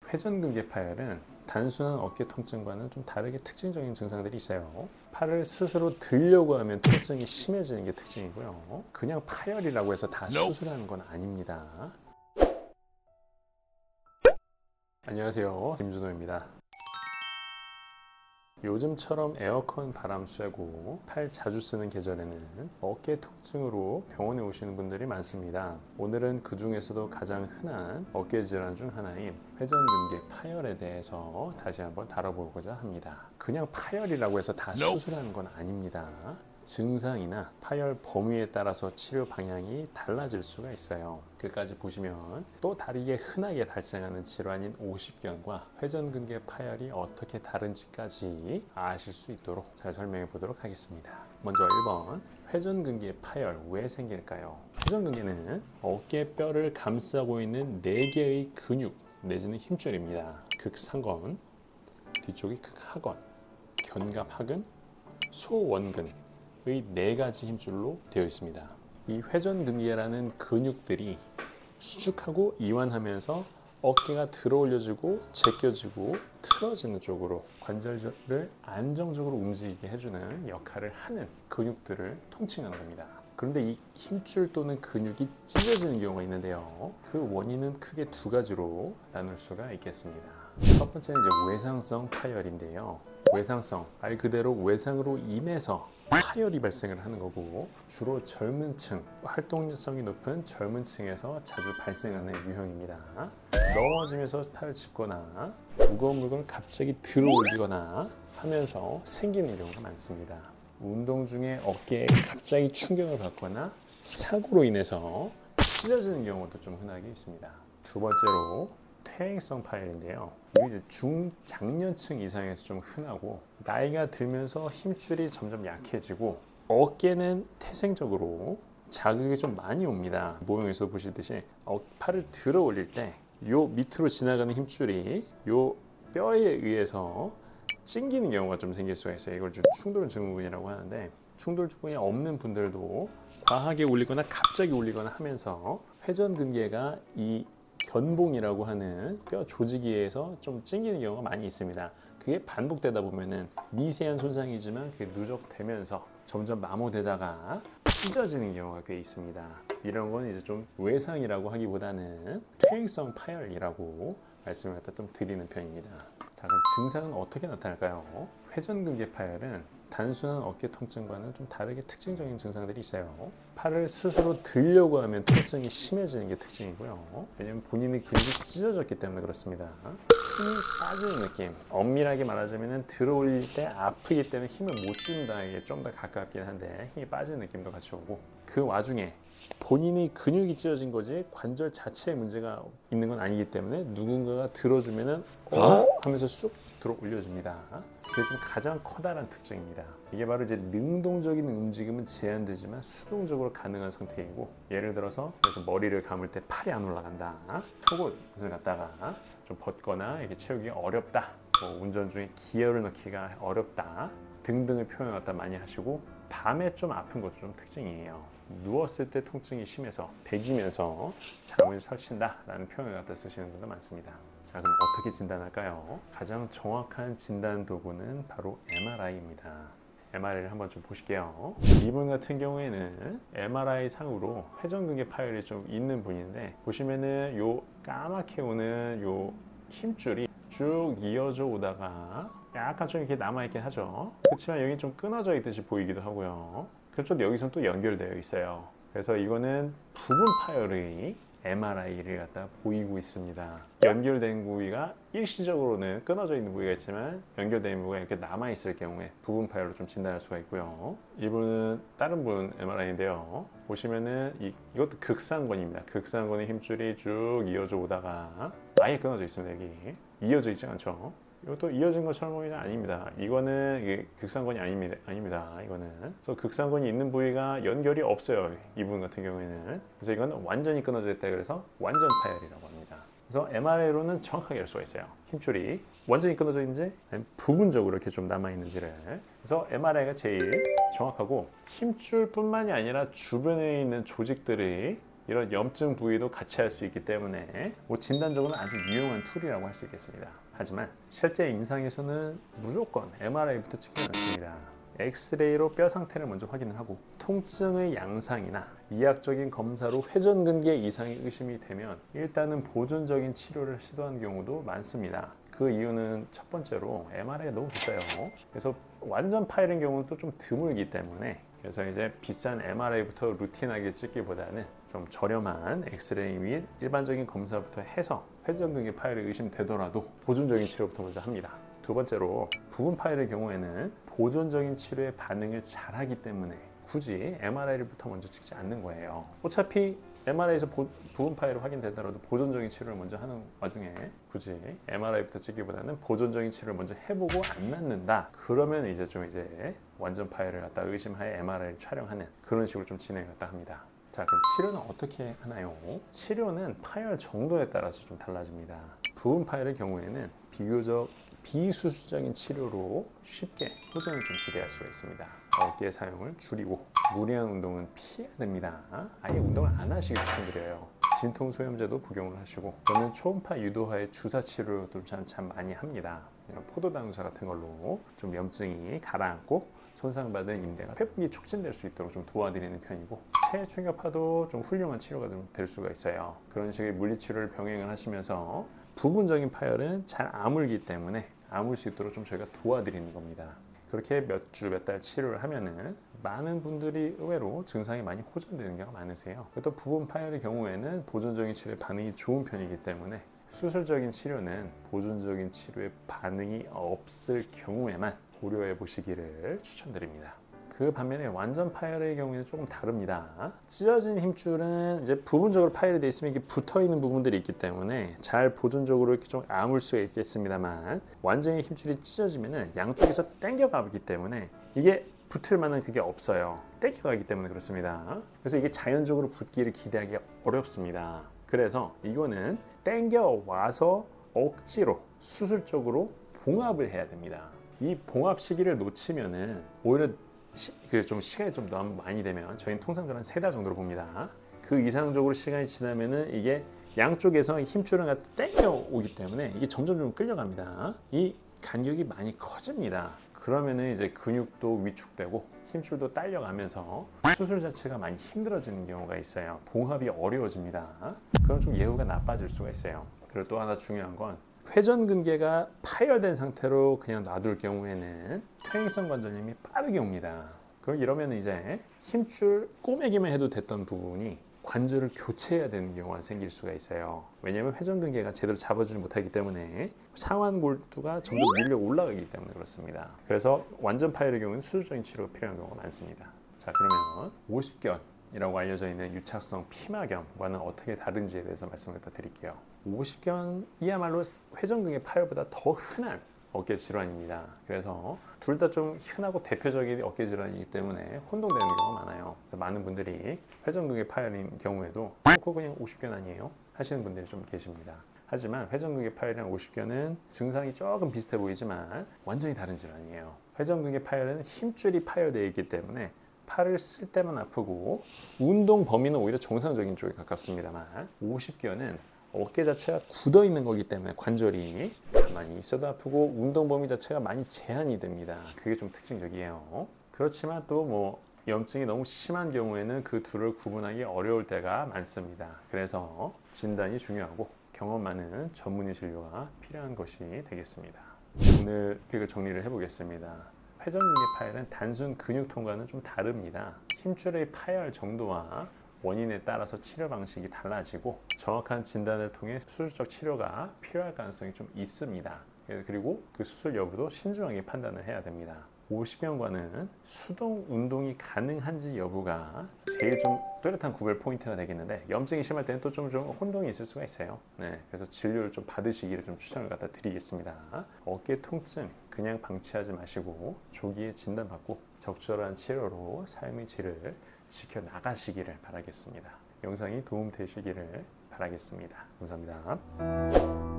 회전근개 파열은 단순한 어깨 통증과는 좀 다르게 특징적인 증상들이 있어요. 팔을 스스로 들려고 하면 통증이 심해지는 게 특징이고요. 그냥 파열이라고 해서 다 수술하는 건 아닙니다. 안녕하세요, 김준호입니다. 요즘처럼 에어컨 바람 쐬고 팔 자주 쓰는 계절에는 어깨 통증으로 병원에 오시는 분들이 많습니다. 오늘은 그 중에서도 가장 흔한 어깨 질환 중 하나인 회전근개 파열에 대해서 다시 한번 다뤄보고자 합니다. 그냥 파열이라고 해서 다 수술하는 건 아닙니다. 증상이나 파열 범위에 따라서 치료 방향이 달라질 수가 있어요. 끝까지 보시면 또 다르게 흔하게 발생하는 질환인 오십견과 회전근개 파열이 어떻게 다른지까지 아실 수 있도록 잘 설명해 보도록 하겠습니다. 먼저 1번, 회전근개 파열 왜 생길까요? 회전근개는 어깨뼈를 감싸고 있는 4개의 근육 내지는 힘줄입니다. 극상근, 뒤쪽이 극하근, 견갑하근, 소원근 의 4가지 힘줄로 되어 있습니다. 이 회전근개라는 근육들이 수축하고 이완하면서 어깨가 들어 올려지고 제껴지고 틀어지는 쪽으로 관절을 안정적으로 움직이게 해주는 역할을 하는 근육들을 통칭하는 겁니다. 그런데 이 힘줄 또는 근육이 찢어지는 경우가 있는데요. 그 원인은 크게 2가지로 나눌 수가 있겠습니다. 첫 번째는 외상성 파열인데요. 외상성, 말 그대로 외상으로 인해서 파열이 발생을 하는 거고, 주로 젊은 층, 활동성이 높은 젊은 층에서 자주 발생하는 유형입니다. 넘어지면서 팔을 짚거나 무거운 물건을 갑자기 들어 올리거나 하면서 생기는 경우가 많습니다. 운동 중에 어깨에 갑자기 충격을 받거나 사고로 인해서 찢어지는 경우도 좀 흔하게 있습니다. 두 번째로 퇴행성 파열인데요. 이게 중장년층 이상에서 좀 흔하고, 나이가 들면서 힘줄이 점점 약해지고 어깨는 태생적으로 자극이 좀 많이 옵니다. 모형에서 보시듯이 팔을 들어 올릴 때 요 밑으로 지나가는 힘줄이 요 뼈에 의해서 찡기는 경우가 좀 생길 수가 있어요. 이걸 충돌 증후군이라고 하는데, 충돌 증후군이 없는 분들도 과하게 울리거나 갑자기 울리거나 하면서 회전근개가 이 견봉이라고 하는 뼈 조직에 의해서 좀 찡기는 경우가 많이 있습니다. 그게 반복되다 보면은 미세한 손상이지만 그게 누적되면서 점점 마모되다가 찢어지는 경우가 꽤 있습니다. 이런 건 이제 좀 외상이라고 하기보다는 퇴행성 파열이라고 말씀을 갖다 좀 드리는 편입니다. 자, 그럼 증상은 어떻게 나타날까요? 회전근개 파열은 단순한 어깨 통증과는 좀 다르게 특징적인 증상들이 있어요. 팔을 스스로 들려고 하면 통증이 심해지는 게 특징이고요. 왜냐하면 본인의 근육이 찢어졌기 때문에 그렇습니다. 힘이 빠지는 느낌, 엄밀하게 말하자면 들어 올릴 때 아프기 때문에 힘을 못 준다, 이게 좀 더 가깝긴 한데 힘이 빠지는 느낌도 같이 오고, 그 와중에 본인이 근육이 찢어진 거지 관절 자체에 문제가 있는 건 아니기 때문에 누군가가 들어주면은 하면서 쑥 들어 올려집니다. 그게 좀 가장 커다란 특징입니다. 이게 바로 이제 능동적인 움직임은 제한되지만 수동적으로 가능한 상태이고, 예를 들어서 그래서 머리를 감을 때 팔이 안 올라간다, 속옷을 갖다가 좀 벗거나 이렇게 채우기가 어렵다, 운전 중에 기어를 넣기가 어렵다 등등의 표현을 갖다 많이 하시고, 밤에 좀 아픈 것도 좀 특징이에요. 누웠을 때 통증이 심해서 배기면서 잠을 설친다 라는 표현을 갖다 쓰시는 분도 많습니다. 자, 그럼 어떻게 진단할까요? 가장 정확한 진단 도구는 바로 MRI입니다. MRI를 한번 좀 보실게요. 이분 같은 경우에는 MRI 상으로 회전근개 파열이 좀 있는 분인데, 보시면은 요 까맣게 오는 요 힘줄이 쭉 이어져 오다가 약간 좀 이렇게 남아있긴 하죠. 그렇지만 여기 좀 끊어져 있듯이 보이기도 하고요. 그렇죠, 여기서 또 연결되어 있어요. 그래서 이거는 부분 파열의 MRI를 갖다 보이고 있습니다. 연결된 부위가 일시적으로는 끊어져 있는 부위가 있지만 연결된 부위가 이렇게 남아있을 경우에 부분 파열로 좀 진단할 수가 있고요. 이분은 다른 분 MRI인데요. 보시면은 이것도 극상근입니다. 극상근의 힘줄이 쭉 이어져 오다가 아예 끊어져 있습니다. 여기 이어져 있지 않죠. 이것도 이어진 것처럼 보이는 아닙니다. 이거는 극상근이 아닙니다. 이거는. 그래서 극상근이 있는 부위가 연결이 없어요. 이분 같은 경우에는. 그래서 이건 완전히 끊어져 있다, 그래서 완전 파열이라고 합니다. 그래서 MRI로는 정확하게 알 수가 있어요. 힘줄이 완전히 끊어져 있는지 아니면 부분적으로 이렇게 좀 남아 있는지를. 그래서 MRI가 제일 정확하고, 힘줄뿐만이 아니라 주변에 있는 조직들이 이런 염증 부위도 같이 할 수 있기 때문에 뭐 진단적으로는 아주 유용한 툴이라고 할 수 있겠습니다. 하지만 실제 임상에서는 무조건 MRI부터 찍지 않습니다. 엑스레이로 뼈 상태를 먼저 확인을 하고 통증의 양상이나 이학적인 검사로 회전근개 이상이 의심이 되면 일단은 보존적인 치료를 시도하는 경우도 많습니다. 그 이유는 첫 번째로 MRI가 너무 비싸요. 그래서 완전 파열인 경우는 또 좀 드물기 때문에 그래서 이제 비싼 MRI부터 루틴하게 찍기보다는 좀 저렴한 엑스레이 및 일반적인 검사부터 해서 회전근개 파열이 의심되더라도 보존적인 치료부터 먼저 합니다. 두 번째로 부분 파열의 경우에는 보존적인 치료에 반응을 잘하기 때문에 굳이 MRI부터 먼저 찍지 않는 거예요. 어차피 MRI에서 부분 파열이 확인되더라도 보존적인 치료를 먼저 하는 와중에 굳이 MRI부터 찍기보다는 보존적인 치료를 먼저 해보고 안 낫는다. 그러면 이제 완전 파열을 갖다 의심하에 MRI를 촬영하는 그런 식으로 좀 진행을 갖다 합니다. 자, 그럼 치료는 어떻게 하나요? 치료는 파열 정도에 따라서 좀 달라집니다. 부분 파열의 경우에는 비교적 비수술적인 치료로 쉽게 호전을 좀 기대할 수가 있습니다. 어깨 사용을 줄이고 무리한 운동은 피해야 됩니다. 아예 운동을 안 하시길 추천드려요. 진통소염제도 복용을 하시고 저는 초음파 유도하의 주사 치료도 참 많이 합니다. 이런 포도당 주사 같은 걸로 좀 염증이 가라앉고 손상받은 인대가 회복이 촉진될 수 있도록 좀 도와드리는 편이고 체충격파도 좀 훌륭한 치료가 좀 될 수가 있어요. 그런 식의 물리치료를 병행을 하시면서 부분적인 파열은 잘 아물기 때문에 아물 수 있도록 좀 저희가 도와드리는 겁니다. 그렇게 몇 주, 몇 달 치료를 하면은 많은 분들이 의외로 증상이 많이 호전되는 경우가 많으세요. 또 부분 파열의 경우에는 보존적인 치료에 반응이 좋은 편이기 때문에 수술적인 치료는 보존적인 치료에 반응이 없을 경우에만 고려해 보시기를 추천드립니다. 그 반면에 완전 파열의 경우에는 조금 다릅니다. 찢어진 힘줄은 이제 부분적으로 파열이 되어 있으면 이게 붙어 있는 부분들이 있기 때문에 잘 보존적으로 이렇게 좀 아물 수가 있겠습니다만 완전히 힘줄이 찢어지면은 양쪽에서 당겨가기 때문에 이게 붙을 만한 그게 없어요. 당겨가기 때문에 그렇습니다. 그래서 이게 자연적으로 붙기를 기대하기가 어렵습니다. 그래서 이거는 당겨와서 억지로 수술적으로 봉합을 해야 됩니다. 이 봉합 시기를 놓치면은 오히려 좀 시간이 좀 너무 많이 되면 저희는 통상적으로 한 3달 정도로 봅니다. 그 이상적으로 시간이 지나면은 이게 양쪽에서 힘줄을 갖다 당겨 오기 때문에 이게 점점 좀 끌려갑니다. 이 간격이 많이 커집니다. 그러면은 이제 근육도 위축되고 힘줄도 딸려가면서 수술 자체가 많이 힘들어지는 경우가 있어요. 봉합이 어려워집니다. 그럼 좀 예후가 나빠질 수가 있어요. 그리고 또 하나 중요한 건 회전근개가 파열된 상태로 그냥 놔둘 경우에는 퇴행성 관절염이 빠르게 옵니다. 그럼 이러면 이제 힘줄 꼬매기만 해도 됐던 부분이 관절을 교체해야 되는 경우가 생길 수가 있어요. 왜냐하면 회전근개가 제대로 잡아주지 못하기 때문에 상완골두가 점점 밀려 올라가기 때문에 그렇습니다. 그래서 완전 파열의 경우는 수술적인 치료가 필요한 경우가 많습니다. 자, 그러면 50견이라고 알려져 있는 유착성 피막염과는 어떻게 다른지에 대해서 말씀을 드릴게요. 50견이야말로 회전근개 파열보다 더 흔한 어깨 질환입니다. 그래서 둘 다 좀 흔하고 대표적인 어깨 질환이기 때문에 혼동되는 경우가 많아요. 그래서 많은 분들이 회전근개 파열인 경우에도 그거 그냥 50견 아니에요? 하시는 분들이 좀 계십니다. 하지만 회전근개 파열이랑 50견은 증상이 조금 비슷해 보이지만 완전히 다른 질환이에요. 회전근개 파열은 힘줄이 파열되어 있기 때문에 팔을 쓸 때만 아프고 운동 범위는 오히려 정상적인 쪽에 가깝습니다만 50견은 어깨 자체가 굳어 있는 거기 때문에 관절이 가만히 있어도 아프고 운동 범위 자체가 많이 제한이 됩니다. 그게 좀 특징적이에요. 그렇지만 또 뭐 염증이 너무 심한 경우에는 그 둘을 구분하기 어려울 때가 많습니다. 그래서 진단이 중요하고 경험 많은 전문의 진료가 필요한 것이 되겠습니다. 오늘 픽을 정리를 해보겠습니다. 회전근개 파열은 단순 근육통과는 좀 다릅니다. 힘줄의 파열 정도와 원인에 따라서 치료 방식이 달라지고 정확한 진단을 통해 수술적 치료가 필요할 가능성이 좀 있습니다. 그리고 그 수술 여부도 신중하게 판단을 해야 됩니다. 50견과는 수동 운동이 가능한지 여부가 제일 좀 뚜렷한 구별 포인트가 되겠는데 염증이 심할 때는 또 좀 혼동이 있을 수가 있어요. 네, 그래서 진료를 좀 받으시기를 좀 추천을 갖다 드리겠습니다. 어깨 통증 그냥 방치하지 마시고 조기에 진단받고 적절한 치료로 삶의 질을 지켜나가시기를 바라겠습니다. 영상이 도움되시기를 바라겠습니다. 감사합니다.